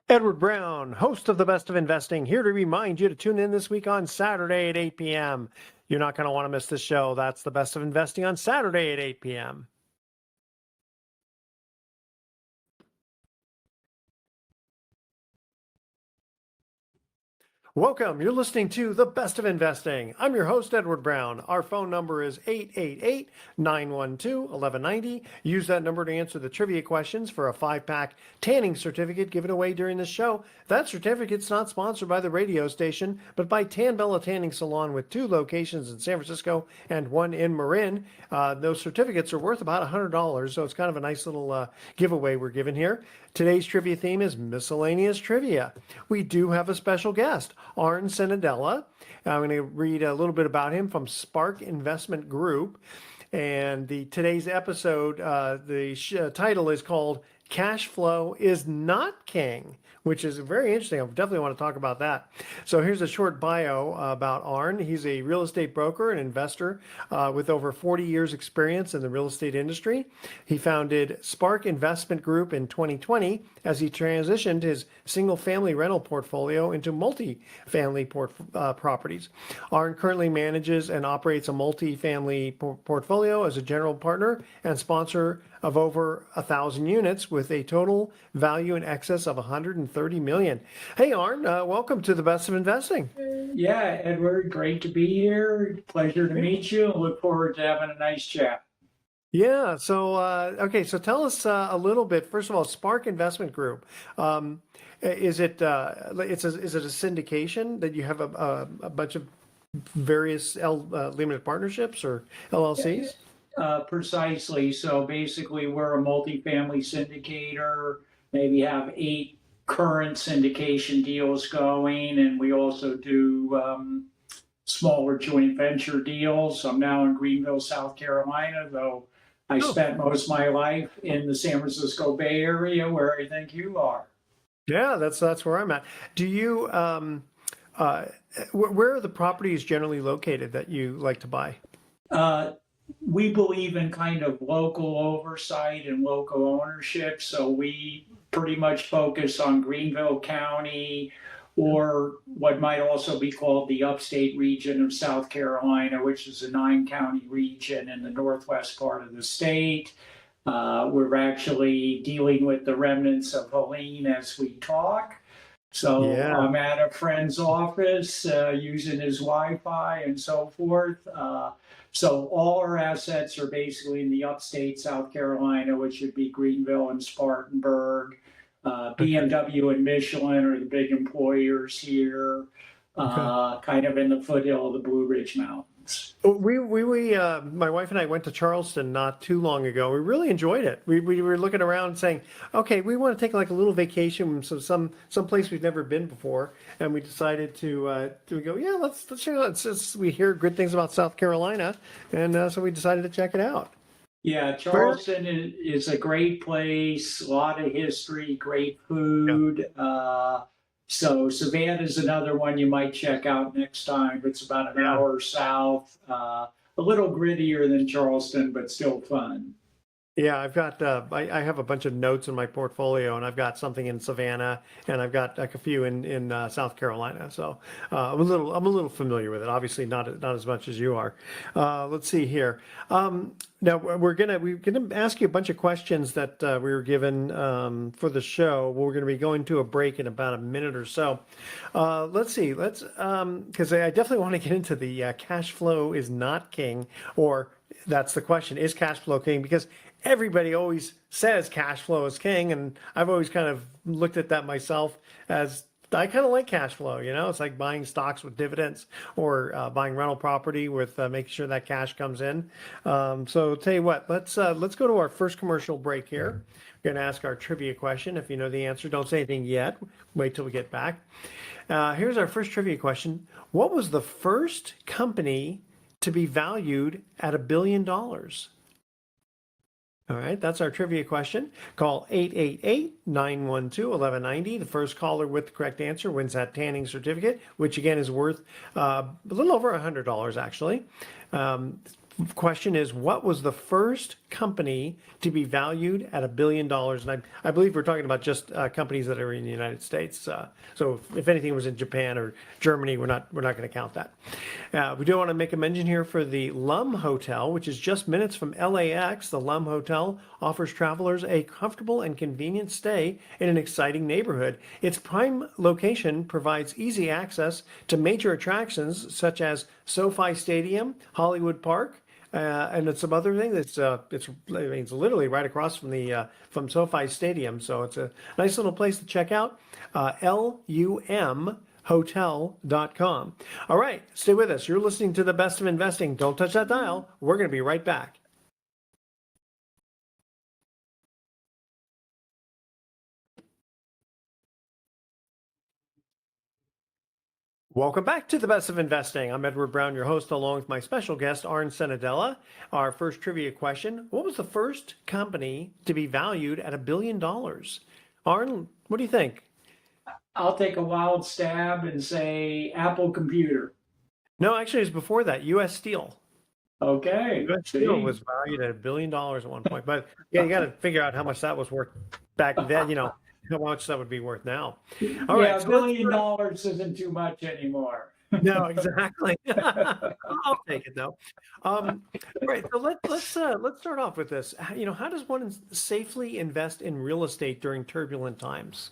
Edward Brown, host of The Best of Investing, here to remind you to tune in this week on Saturday at 8 p.m. You're not going to want to miss this show. That's The Best of Investing on Saturday at 8 p.m. Welcome. You're listening to The Best of Investing. I'm your host, Edward Brown. Our phone number is 888-912-1190. Use that number to answer the trivia questions for a 5-pack tanning certificate given away during the show. That certificate's not sponsored by the radio station, but by Tan Bella Tanning Salon with 2 locations in San Francisco and 1 in Marin. Those certificates are worth about $100, so it's kind of a nice little giveaway we're giving here. Today's trivia theme is miscellaneous trivia. We do have a special guest, Arn Cenedella. I'm going to read a little bit about him from Spark Investment Group. And today's episode, the title is called Cash Flow is Not King, which is very interesting. I definitely want to talk about that. So here's a short bio about Arn. He's a real estate broker and investor with over 40 years experience in the real estate industry. He founded Spark Investment Group in 2020 as he transitioned his single-family rental portfolio into multi-family properties. Arn currently manages and operates a multi-family portfolio as a general partner and sponsor of over 1,000 units with a total value in excess of $130 million. Hey, Arn, welcome to The Best of Investing. Yeah, Edward, great to be here. Pleasure to meet you. Look forward to having a nice chat. Yeah, so, okay, so tell us a little bit, first of all, Spark Investment Group. Is it a syndication that you have a bunch of various limited partnerships or LLCs? Precisely. So basically, we're a multifamily syndicator, maybe have 8 current syndication deals going, and we also do smaller joint venture deals. I'm now in Greenville, South Carolina, though I spent most of my life in the San Francisco Bay Area, where I think you are. Yeah, that's where I'm at. Do you, where are the properties generally located that you like to buy? We believe in kind of local oversight and local ownership. So we pretty much focus on Greenville County, or what might also be called the upstate region of South Carolina, which is a 9-county region in the northwest part of the state. We're actually dealing with the remnants of Helene as we talk. So yeah. I'm at a friend's office using his Wi-Fi and so forth. So all our assets are basically in the upstate South Carolina, which would be Greenville and Spartanburg. BMW and Michelin are the big employers here, kind of in the foothill of the Blue Ridge Mountains. We my wife and I went to Charleston not too long ago. We really enjoyed it. We were looking around saying, okay, we want to take like a little vacation, so some place we've never been before, and we decided to go, yeah, let's check it out. We hear good things about South Carolina, and so we decided to check it out. Yeah, Charleston is a great place, a lot of history, great food. Yeah. So Savannah is another one you might check out next time. It's about an hour south, a little grittier than Charleston, but still fun. Yeah, I've got I have a bunch of notes in my portfolio, and I've got something in Savannah, and I've got like a few in South Carolina. So I'm a little familiar with it. Obviously, not as much as you are. Let's see here. Now we're gonna ask you a bunch of questions that we were given for the show. We're going to be going to a break in about a minute or so. Let's see. Because I definitely want to get into the cash flow is not king, or that's the question: is cash flow king? Because everybody always says cash flow is king, and I've always kind of looked at that myself as I kind of like cash flow. You know, it's like buying stocks with dividends, or buying rental property with making sure that cash comes in. So tell you what, let's go to our first commercial break here. We're going to ask our trivia question. If you know the answer, don't say anything yet. Wait till we get back. Here's our first trivia question. What was the first company to be valued at $1 billion? All right, that's our trivia question. Call 888-912-1190. The first caller with the correct answer wins that tanning certificate, which again is worth a little over $100 actually. question is, what was the first company to be valued at $1 billion? And I believe we're talking about just companies that are in the United States. So if anything was in Japan or Germany, we're not going to count that. We do want to make a mention here for the Lum Hotel, which is just minutes from LAX. The Lum Hotel offers travelers a comfortable and convenient stay in an exciting neighborhood. Its prime location provides easy access to major attractions such as SoFi Stadium, Hollywood Park, and it's some other thing that's it's literally right across from the from SoFi Stadium, so it's a nice little place to check out. LUMhotel.com. All right, stay with us. You're listening to The Best of Investing. Don't touch that dial. We're going to be right back. Welcome back to The Best of Investing. I'm Edward Brown, your host, along with my special guest, Arn Cenedella. Our first trivia question: what was the first company to be valued at $1 billion? Arn, what do you think? I'll take a wild stab and say Apple Computer. No, actually, it was before that. U.S. Steel. Okay. U.S. Steel was valued at $1 billion at one point. But yeah, you got to figure out how much that was worth back then, how much that would be worth now. All right, $1 billion isn't too much anymore. No, exactly. I'll take it though. Right. So let's start off with this. How does one safely invest in real estate during turbulent times?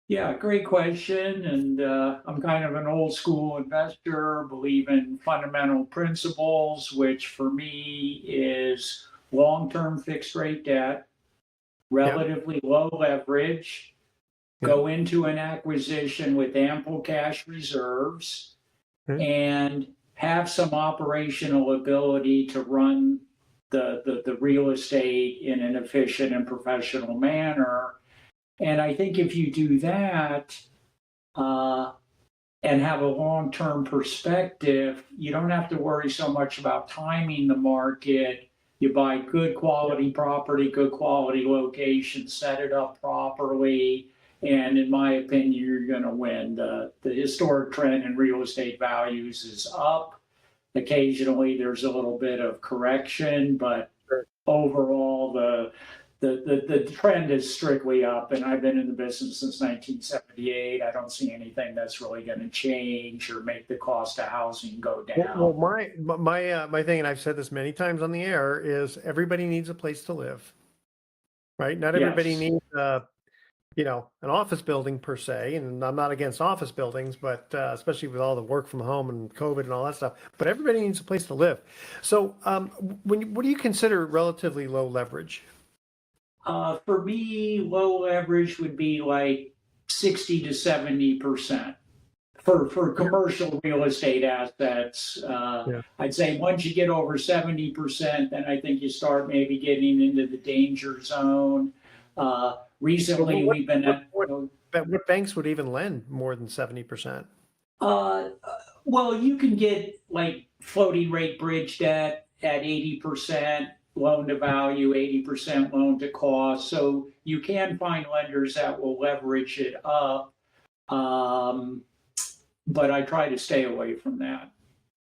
Yeah, great question. And I'm kind of an old school investor, believe in fundamental principles, which for me is long-term fixed rate debt, relatively low leverage, go into an acquisition with ample cash reserves, and have some operational ability to run the real estate in an efficient and professional manner. And I think if you do that and have a long-term perspective, you don't have to worry so much about timing the market. You buy good quality property, good quality location, set it up properly, and in my opinion, you're going to win. The historic trend in real estate values is up. Occasionally, there's a little bit of correction, but overall, the trend is strictly up, and I've been in the business since 1978. I don't see anything that's really going to change or make the cost of housing go down. Well, my thing, and I've said this many times on the air, is everybody needs a place to live, right? Not everybody needs an office building per se, and I'm not against office buildings, but especially with all the work from home and COVID and all that stuff. But everybody needs a place to live. So, what do you consider relatively low leverage? For me, low leverage would be like 60 to 70% for commercial real estate assets. I'd say once you get over 70%, then I think you start maybe getting into the danger zone. Recently, we've been at. What banks would even lend more than 70%? Well, you can get like floating rate bridge debt at 80%. Loan to value, 80% loan to cost. So you can find lenders that will leverage it up. But I try to stay away from that.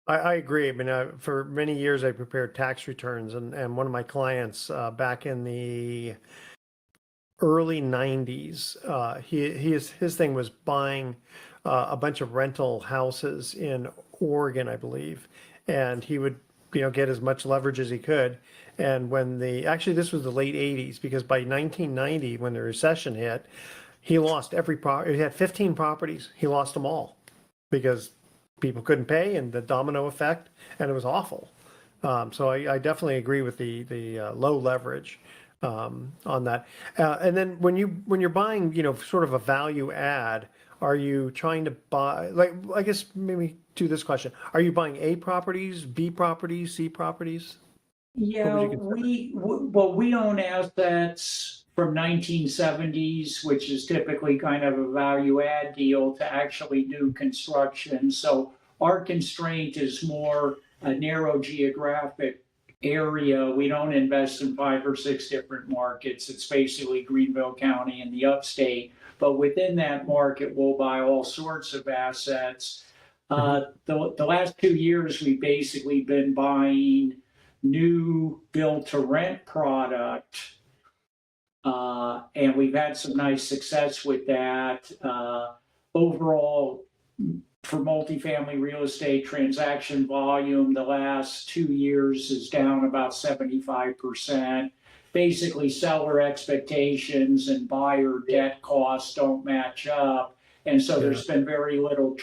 I agree. I mean, for many years, I prepared tax returns, and one of my clients back in the early 90s, his thing was buying a bunch of rental houses in Oregon, I believe, and he would get as much leverage as he could. And when this was the late 80s, because by 1990, when the recession hit, he lost every property. He had 15 properties. He lost them all because people couldn't pay, and the domino effect, and it was awful. So I definitely agree with the low leverage on that. And then when you're buying, sort of a value add, are you trying to buy, I guess maybe to this question, are you buying A properties, B properties, C properties? Yeah, we own assets from 1970s, which is typically kind of a value add deal to actually new construction. So our constraint is more a narrow geographic area. We don't invest in 5 or 6 different markets. It's basically Greenville County and the upstate. But within that market, we'll buy all sorts of assets. The last 2 years, we've basically been buying new build to rent product, and we've had some nice success with that. Overall, for multifamily real estate transaction volume, the last 2 years is down about 75%. Basically, seller expectations and buyer debt costs don't match up. And so there's been very little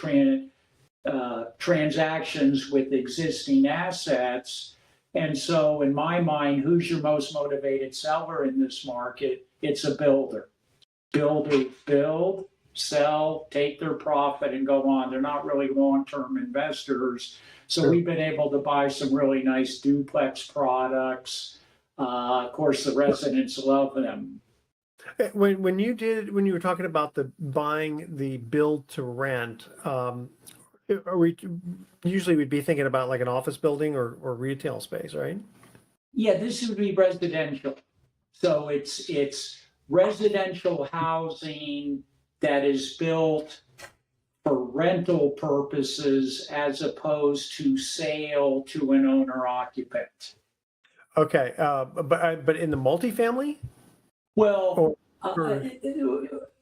transactions with existing assets. And so, in my mind, who's your most motivated seller in this market? It's a builder. Builders build, sell, take their profit, and go on. They're not really long-term investors. So we've been able to buy some really nice duplex products. Of course, the residents love them. When you were talking about the buying the build to rent, usually we'd be thinking about like an office building or retail space, right? Yeah, this would be residential. So it's residential housing that is built for rental purposes as opposed to sale to an owner occupant. Okay, but in the multifamily? Well, Or-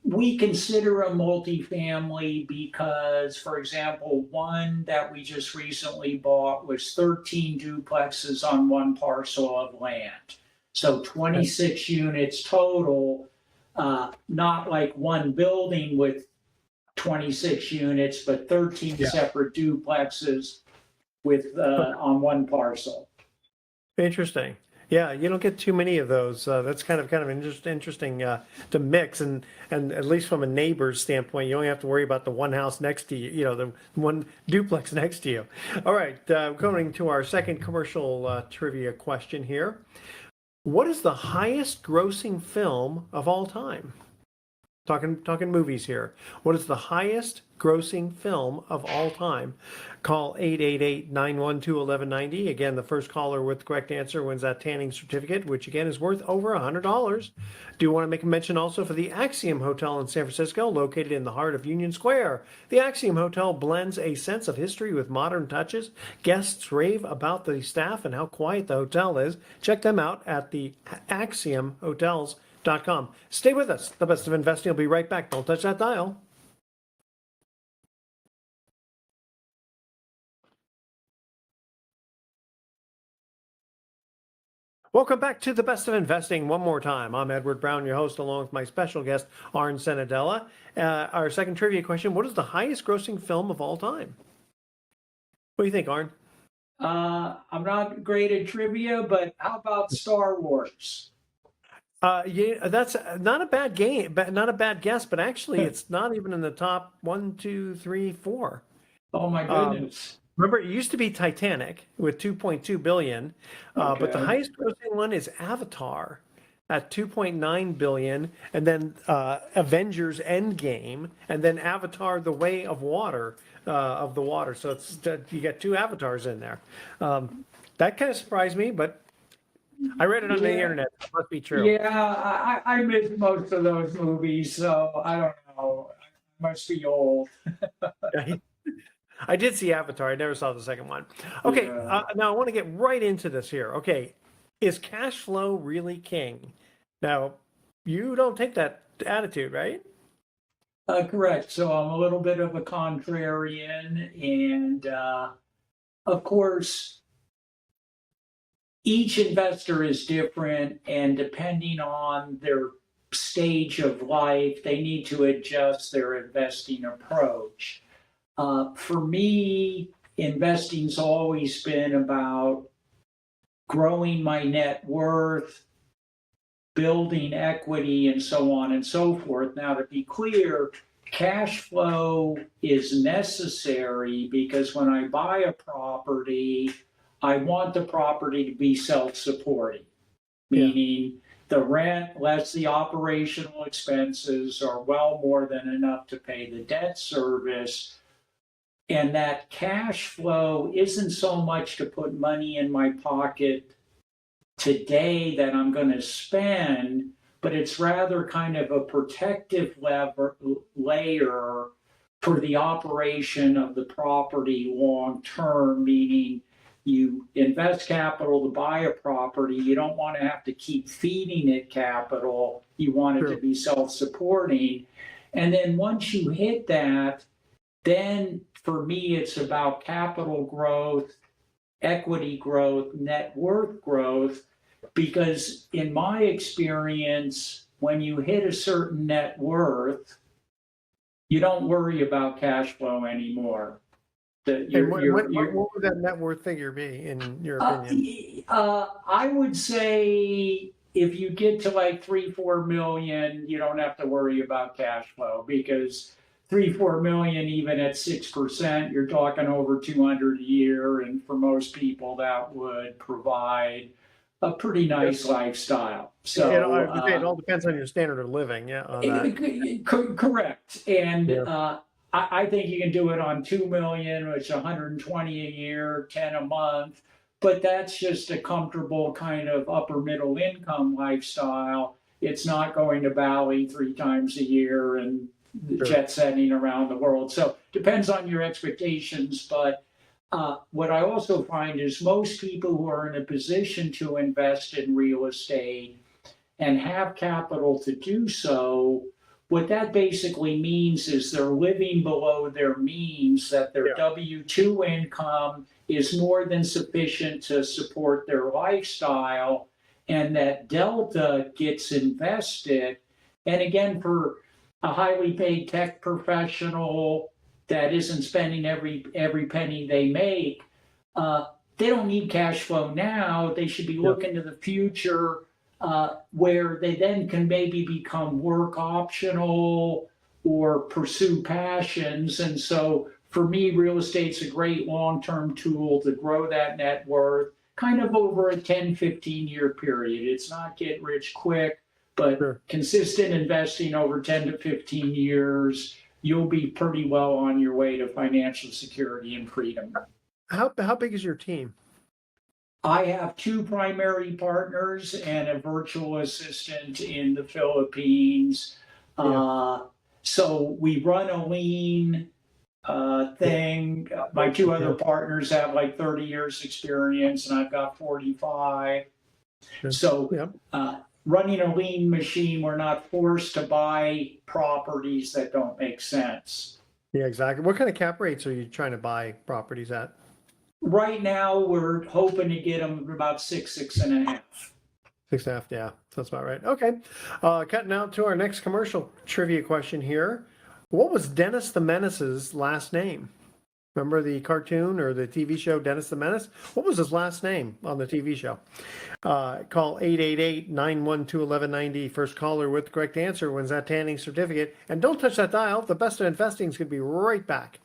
we consider a multifamily because, for example, one that we just recently bought was 13 duplexes on one parcel of land. So 26 units total, not like one building with 26 units, but 13 separate duplexes with on one parcel. Interesting. Yeah, you don't get too many of those. That's kind of interesting to mix, and at least from a neighbor's standpoint, you only have to worry about the one house next to you, the one duplex next to you. All right, going to our second commercial trivia question here. What is the highest grossing film of all time? Talking movies here. What is the highest grossing film of all time? Call 888-912-1190. Again, the first caller with the correct answer wins that tanning certificate, which again is worth over $100. Do you want to make a mention also for the Axiom Hotel in San Francisco, located in the heart of Union Square? The Axiom Hotel blends a sense of history with modern touches. Guests rave about the staff and how quiet the hotel is. Check them out at the Axiom Hotels.com. Stay with us. The Best of Investing will be right back. Don't touch that dial. Welcome back to the Best of Investing one more time. I'm Edward Brown, your host, along with my special guest, Arn Cenedella. Our second trivia question, what is the highest grossing film of all time? What do you think, Arn? I'm not great at trivia, but how about Star Wars? Yeah, that's not a bad game, but not a bad guess, but actually it's not even in the top 1, 2, 3, 4. Oh my goodness. Remember, it used to be Titanic with 2.2 billion, but the Okay. highest grossing one is Avatar at 2.9 billion, and then Avengers Endgame, and then Avatar: The Way of Water of the water. So it's you got two avatars in there. That kind of surprised me, but I read it on the internet. It must be true. Yeah, I missed most of those movies, so I don't know. I must be old. I did see Avatar. I never saw the second one. Okay, Yeah. now I want to get right into this here. Okay, is cash flow really king? Now, you don't take that attitude, right? Correct. So I'm a little bit of a contrarian, and of course, each investor is different, and depending on their stage of life, they need to adjust their investing approach. For me, investing's always been about growing my net worth, building equity, and so on and so forth. Now, to be clear, cash flow is necessary because when I buy a property, I want the property to be self-supporting, meaning the rent less the operational expenses are well more than enough to pay the debt service. And that cash flow isn't so much to put money in my pocket today that I'm going to spend, but it's rather kind of a protective layer for the operation of the property long term, meaning you invest capital to buy a property. You don't want to have to keep feeding it capital. You want it to True. be self supporting. And then once you hit that, then for me, it's about capital growth, equity growth, net worth growth, because in my experience, when you hit a certain net worth, you don't worry about cash flow anymore. That And what would that net worth figure be, in your opinion? I would say if you get to like 3-4 million, you don't have to worry about cash flow, because 3-4 million, even at 6%, you're talking over 200 a year, and for most people, that would provide a pretty nice lifestyle. So It all depends on your standard of living, yeah, on that. correct, and Yeah. I think you can do it on 2 million, which is 120 a year, 10 a month. But that's just a comfortable kind of upper middle income lifestyle. It's not going to Bali 3 times a year and Sure. jet setting around the world. So depends on your expectations. But what I also find is most people who are in a position to invest in real estate and have capital to do so, what that basically means is they're living below their means, that their Yeah. W-2 income is more than sufficient to support their lifestyle, and that delta gets invested. And again, for a highly paid tech professional that isn't spending every penny they make, they don't need cash flow now. They should be Yeah. looking to the future, where they then can maybe become work optional or pursue passions. And so for me, real estate's a great long-term tool to grow that net worth kind of over a 10-15 year period. It's not get rich quick, but Sure. consistent investing over 10 to 15 years, you'll be pretty well on your way to financial security and freedom. How big is your team? I have 2 primary partners and a virtual assistant in the Philippines. Yeah. So we run a lean thing. My 2 other partners have like 30 years experience, and I've got 45. Sure. So Yeah. running a lean machine, we're not forced to buy properties that don't make sense. Yeah, exactly. What kind of cap rates are you trying to buy properties at? Right now, we're hoping to get them about 6.5. 6.5, yeah, that's about right. Okay, cutting out to our next commercial trivia question here. What was Dennis the Menace's last name? Remember the cartoon or the TV show Dennis the Menace? What was his last name on the TV show? Call 888-912-1190. First caller with the correct answer wins that tanning certificate. And don't touch that dial. The best of investing is going to be right back.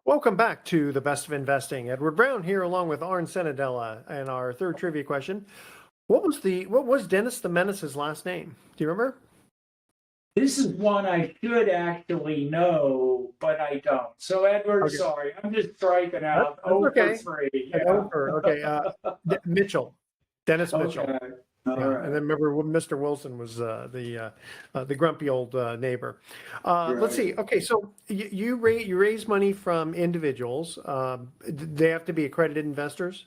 Welcome back to the Best of Investing. Edward Brown here, along with Arn Cenedella, and our third trivia question: What was Dennis the Menace's last name? Do you remember? This is one I should actually know, but I don't. So Edward, Okay. sorry, I'm just striking out. That's okay. For 3. Okay. Mitchell, Dennis Mitchell. Okay. All Yeah, right. and then remember Mr. Wilson was the grumpy old neighbor. Let's see. Okay, so you raise money from individuals. They have to be accredited investors.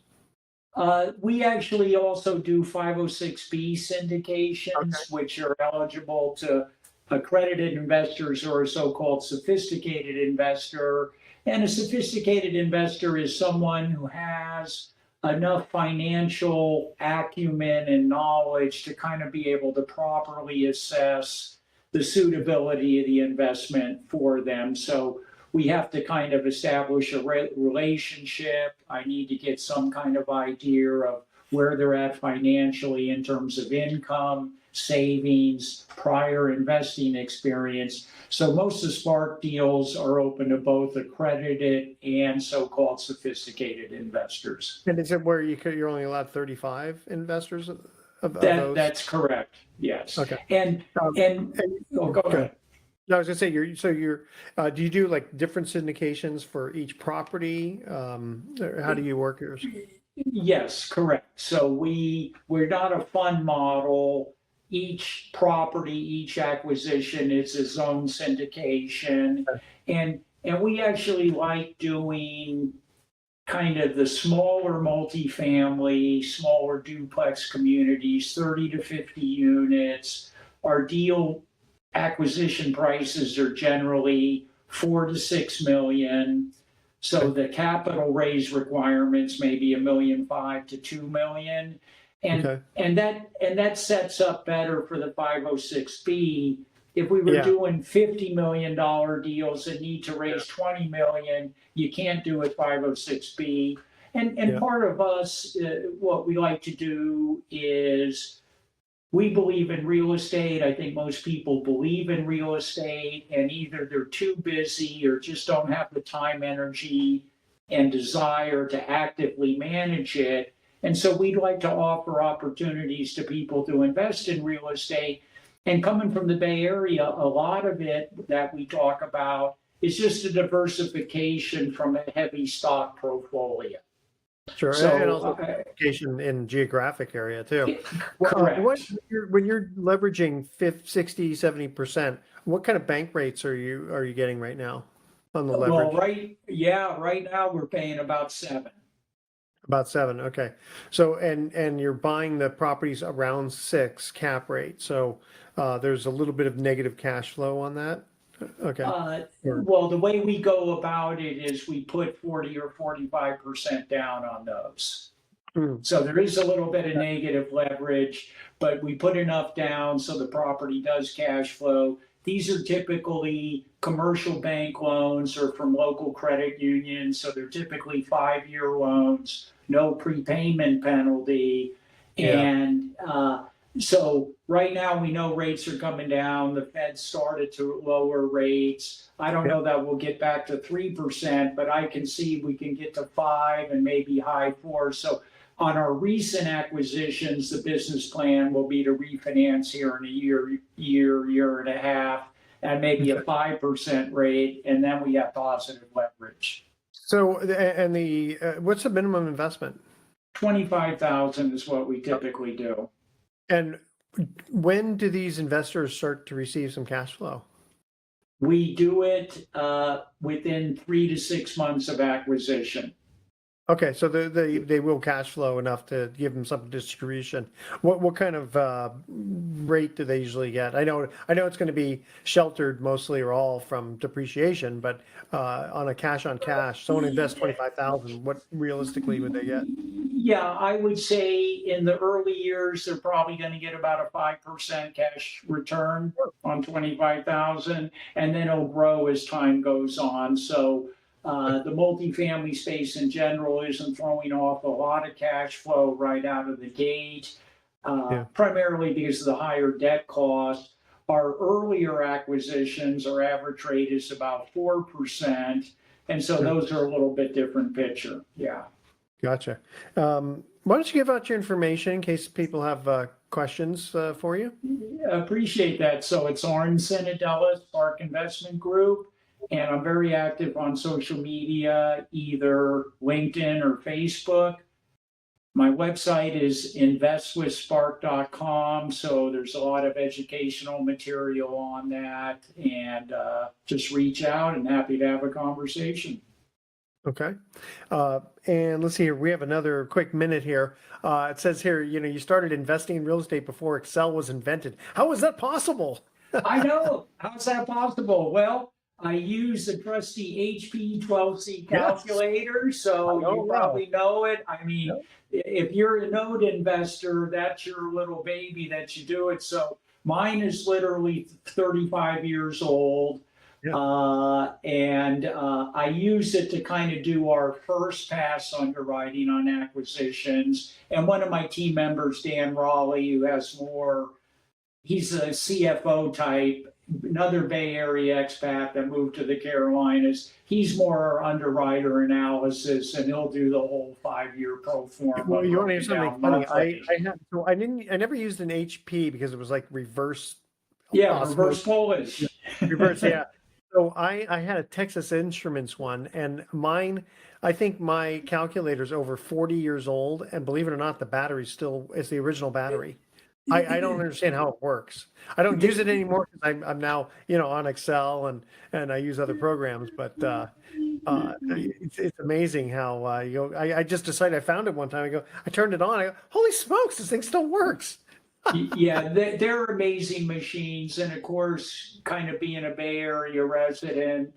We actually also do 506B syndications, which are eligible to accredited investors or a so-called sophisticated investor. And a sophisticated investor is someone who has enough financial acumen and knowledge to kind of be able to properly assess the suitability of the investment for them. So we have to kind of establish a relationship. I need to get some kind of idea of where they're at financially in terms of income, savings, prior investing experience. So most of the Spark deals are open to both accredited and so-called sophisticated investors. And is it where you're only allowed 35 investors of those? That's correct. Yes. Okay. And go ahead. No, I was gonna say do you do like different syndications for each property? Or how do you work yours? Yes, correct. So we're not a fund model. Each property, each acquisition is its own syndication. And we actually like doing kind of the smaller multifamily, smaller duplex communities, 30 to 50 units. Our deal acquisition prices are generally 4 to 6 million. So the capital raise requirements may be 1.5 million to 2 million. Okay. And that sets up better for the 506B. If we were Yeah. doing $50 million deals that need to raise 20 million, you can't do it 506B. And Yeah. part of us, what we like to do is we believe in real estate. I think most people believe in real estate, and either they're too busy or just don't have the time, energy, and desire to actively manage it. And so we'd like to offer opportunities to people to invest in real estate. And coming from the Bay Area, a lot of it that we talk about is just a diversification from a heavy stock portfolio. Sure. And So, also location in geographic area too. correct. When you're leveraging 50, 60, 70%, what kind of bank rates are you getting right now on the Well, leverage? right now we're paying about 7. About 7. Okay. So, and you're buying the properties around 6 cap rate. So, there's a little bit of negative cash flow on that. Okay. Well, the way we go about it is we put 40 or 45% down on those. Hmm. So there is a little bit of negative leverage, but we put enough down so the property does cash flow. These are typically commercial bank loans or from local credit unions. So they're typically 5-year loans, no prepayment penalty. Yeah. And so right now we know rates are coming down. The Fed started to lower rates. I don't know that we'll get back to 3%, but I can see we can get to 5 and maybe high 4. So on our recent acquisitions, the business plan will be to refinance here in a year and a half, and maybe a 5% rate, and then we have positive leverage. So, and what's the minimum investment? 25,000 is what we typically do. And when do these investors start to receive some cash flow? We do it within 3 to 6 months of acquisition. Okay, so they will cash flow enough to give them some distribution. What kind of rate do they usually get? I know it's going to be sheltered mostly or all from depreciation, but on a cash on cash, someone invests 25,000. What realistically would they get? Yeah, I would say in the early years they're probably going to get about a 5% cash return on 25,000, and then it'll grow as time goes on. So. The multifamily space in general isn't throwing off a lot of cash flow right out of the gate, primarily because of the higher debt cost. Our earlier acquisitions, our average rate is about 4%. And so those are a little bit different picture. Yeah. Gotcha. Why don't you give out your information in case people have questions for you? Appreciate that. So it's Arn Cenedella, Spark Investment Group. And I'm very active on social media, either LinkedIn or Facebook. My website is investwithspark.com. So there's a lot of educational material on that. And just reach out and happy to have a conversation. Okay. And let's see here. We have another quick minute here. It says here, you started investing in real estate before Excel was invented. How was that possible? I know. How's that possible? Well, I use the trusty HP 12C calculator, so you probably know it. I mean, if you're a node investor, that's your little baby that you do it. So mine is literally 35 years old. And I use it to kind of do our first pass underwriting on acquisitions. And one of my team members, Dan Raleigh, who has more, he's a CFO type, another Bay Area expat that moved to the Carolinas. He's more underwriter analysis, and he'll do the whole 5-year pro forma. Well, you want to hear something funny? I never used an HP because it was like reverse. Yeah, reverse Polish. Reverse, yeah. So I had a Texas Instruments one, and mine I think my calculator's over 40 years old, and believe it or not, the battery still is the original battery. I don't understand how it works. I don't use it anymore because I'm now, on Excel and I use other programs, but it's amazing how I just decided I found it one time. I turned it on. I go, holy smokes, this thing still works. Yeah, they're amazing machines. And of course, kind of being a Bay Area resident,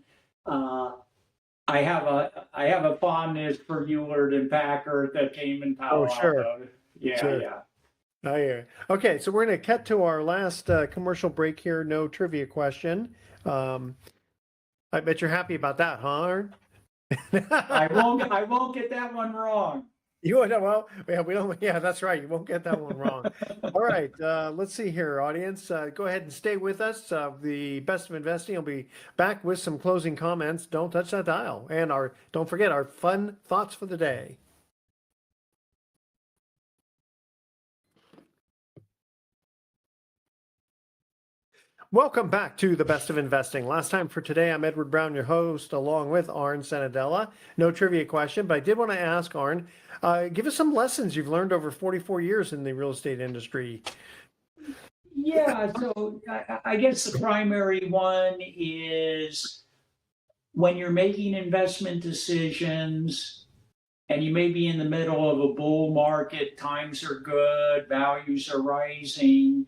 uh, I have a fondness for Hewlett and Packard that came in Oh, Palo sure, Alto. Yeah, sure. yeah. Oh, yeah. Okay, so we're going to cut to our last commercial break here. No trivia question. Um, I bet you're happy about that, huh, Arn? I won't get that one wrong. You would, well, yeah, we don't, yeah, that's right. You won't get that one wrong. All right, let's see here, audience. Go ahead and stay with us. The Best of Investing will be back with some closing comments. Don't touch that dial. And don't forget our fun thoughts for the day. Welcome back to the Best of Investing. Last time for today, I'm Edward Brown, your host, along with Arn Cenedella. No trivia question, but I did want to ask Arn, give us some lessons you've learned over 44 years in the real estate industry. Yeah, so I guess the primary one is when you're making investment decisions and you may be in the middle of a bull market, times are good, values are rising.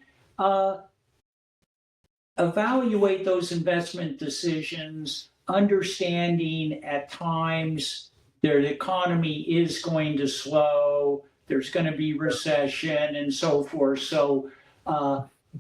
Evaluate those investment decisions, understanding at times the economy is going to slow, there's going to be recession and so forth. So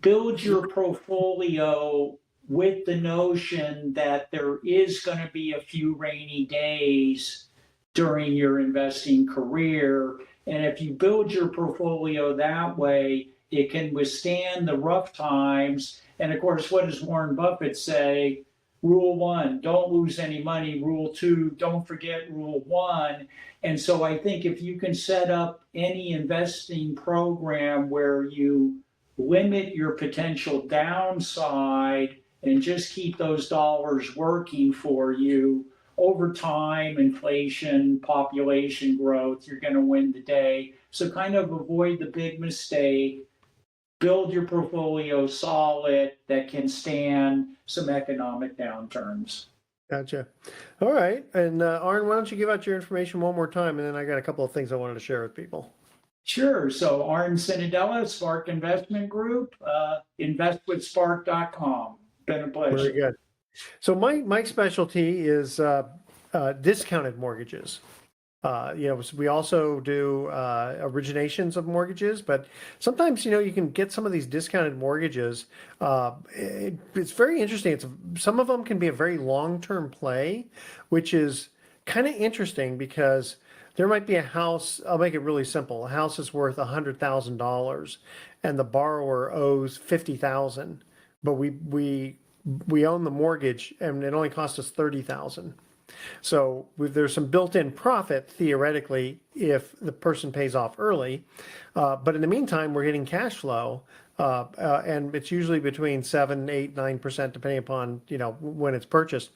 build your portfolio with the notion that there is going to be a few rainy days during your investing career. And if you build your portfolio that way, it can withstand the rough times. And of course, what does Warren Buffett say? Rule one, don't lose any money. Rule two, don't forget rule one. And so I think if you can set up any investing program where you limit your potential downside and just keep those dollars working for you over time, inflation, population growth, you're going to win the day. So kind of avoid the big mistake. Build your portfolio solid that can stand some economic downturns. Gotcha. All right. And Arn, why don't you give out your information one more time? And then I got a couple of things I wanted to share with people. Sure. So Arn Cenedella, Spark Investment Group, investwithspark.com. Been a pleasure. Very good. So my specialty is discounted mortgages. We also do originations of mortgages, but sometimes, you can get some of these discounted mortgages. It's very interesting. Some of them can be a very long-term play, which is kind of interesting because there might be a house. I'll make it really simple. A house is worth $100,000 and the borrower owes $50,000, but we own the mortgage and it only cost us $30,000. So there's some built-in profit theoretically if the person pays off early, but in the meantime we're getting cash flow, and it's usually between 7, 8, 9% depending upon when it's purchased.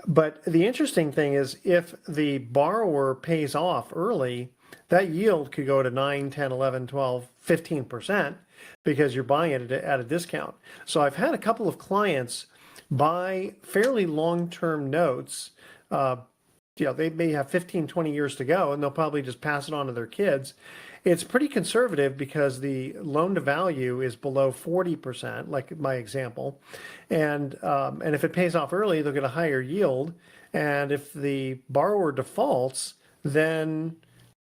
But the interesting thing is if the borrower pays off early, that yield could go to 9, 10, 11, 12, 15% because you're buying it at a discount. So I've had a couple of clients buy fairly long-term notes. They may have 15, 20 years to go, and they'll probably just pass it on to their kids. It's pretty conservative because the loan to value is below 40%, like my example. And if it pays off early, they'll get a higher yield. And if the borrower defaults, then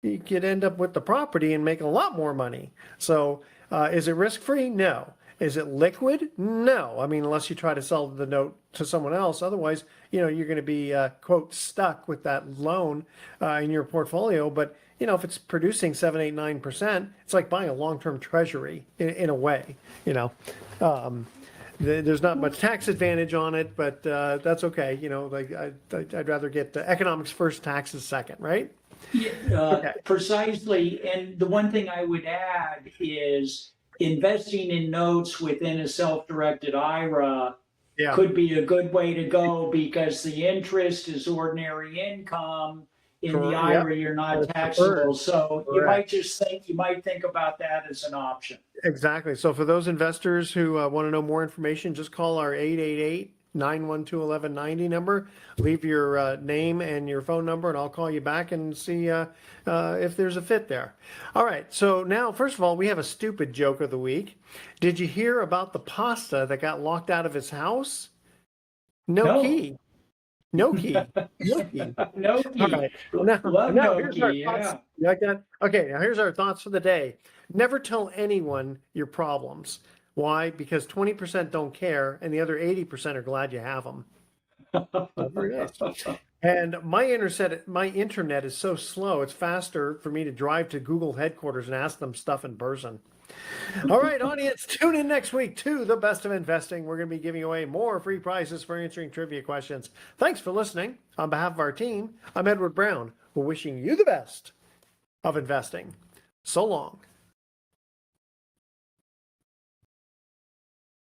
you could end up with the property and make a lot more money. So is it risk-free? No. Is it liquid? No. I mean, unless you try to sell the note to someone else. Otherwise, you're going to be, quote, stuck with that loan in your portfolio. But, if it's producing 7, 8, 9%, it's like buying a long-term treasury in a way, There's not much tax advantage on it, but that's okay. I'd rather get the economics first, taxes second, right? Yeah, Okay. precisely. And the one thing I would add is investing in notes within a self-directed IRA could be a good way to go because the interest is ordinary income. in the Yeah, IRA, you're not it's taxable. deferred. So Correct. you might think about that as an option. Exactly. So for those investors who want to know more information, just call our 888-912-1190 number. Leave your name and your phone number, and I'll call you back and see if there's a fit there. All right. So now, first of all, we have a stupid joke of the week. Did you hear about the pasta that got locked out of his house? No No, key. No key. No key. All Noki. right. Now, Love now here's our Noki. thoughts. Yeah. You like that? Okay, now here's our thoughts for the day. Never tell anyone your problems. Why? Because 20% don't care, and the other 80% are glad you have them. Very nice. And my internet is so slow, it's faster for me to drive to Google headquarters and ask them stuff in person. All right, audience, tune in next week to The Best of Investing. We're going to be giving away more free prizes for answering trivia questions. Thanks for listening. On behalf of our team, I'm Edward Brown. We're wishing you the best of investing. So long.